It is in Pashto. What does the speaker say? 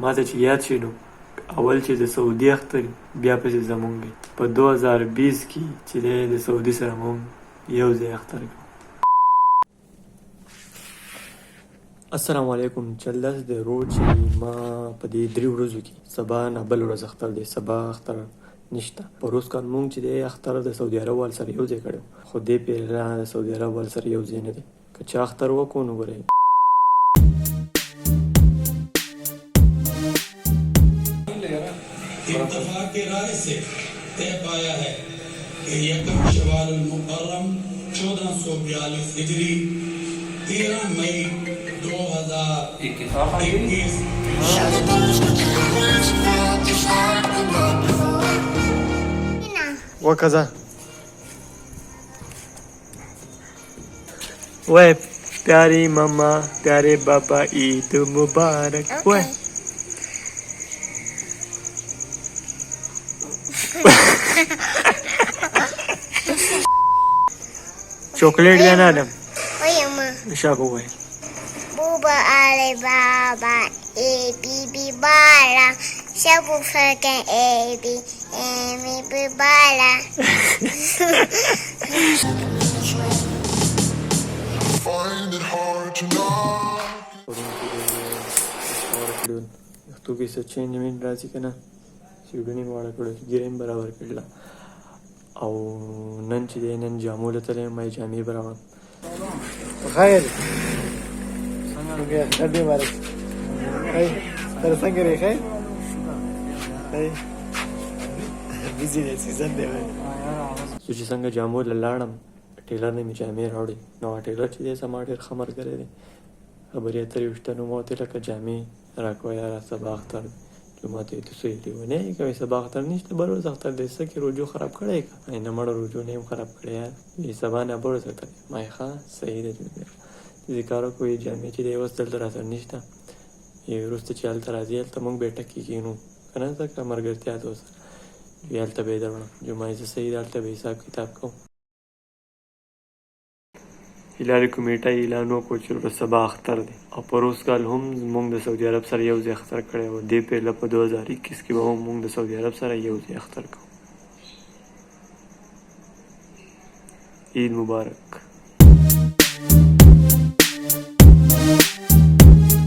ما ته چې یاد شي نو اول چې د سعودي اختر بیا پسې زمونږ په 2020 کې چې دی د سعودي سره مونږ یو ځای اختر کوو. السلام علیکم. چلس د روز چې ما په دې 3 ورځو کې سبا نه بل ورځ اختر دی، سبا اختر نشته. پروس کال مونږ چې دی اختر د سعودي عرب وال سره یو ځای کړو، خو دې پیره د سعودي عرب وال سره یو ځای نه دی. که چا اختر وکړو نو ګورئ इत्तफाक के राय से तय पाया है कि यकम शवाल मुकर्रम 1442 हिजरी 13 मई 2021 وکذا وے پیاری ماما پیارے بابا عید مبارک. وے چاکلیٹ دینا دم شاکو وے Buba Alibaba, A B B Bala, Shabu fucking A B B Bala. Find it hard to know. تو کې څه چینج مين راځي کنه سیډونی واړه کړو ګریم برابر کړل او نن چې نن جامو لته مې جامې برابر خیر څنګه خیر دی بارک هاي تر څنګه ری خیر هاي بيزي دي سيزن دی چې څنګه جامو لاړم ټیلر نه می جامې راوړي نو ټیلر چې سما ډیر خمر کړی دی خبرې اترې وشته نو ماته لکه جامې راکو یاره سبا اختر جمعه ته څه دی ونه کوي سبا اختر نشته بل ورځ اختر دې سکه روجو خراب کړی کا نه مړ روجو نه خراب کړی یار یې سبا نه بل څه کوي مای ښا صحیح دی ذکر کوئی جامع چې دی وستل تر اثر نشته یې ورسته چې حالت راځي ته موږ بیٹه کیږو کنه ځکه مرګرتیا دوس یې حالت به درو جمعه یې صحیح حالت به حساب کتاب کو هلال کمیټه اعلانو کو چې سبا اختر دی او پروس کال هم موږ د سعودي عرب سره یو ځای اختر کړی و دې په لپاره 2021 کې به موږ د سعودي عرب سره یو ځای اختر کوو. عید مبارک.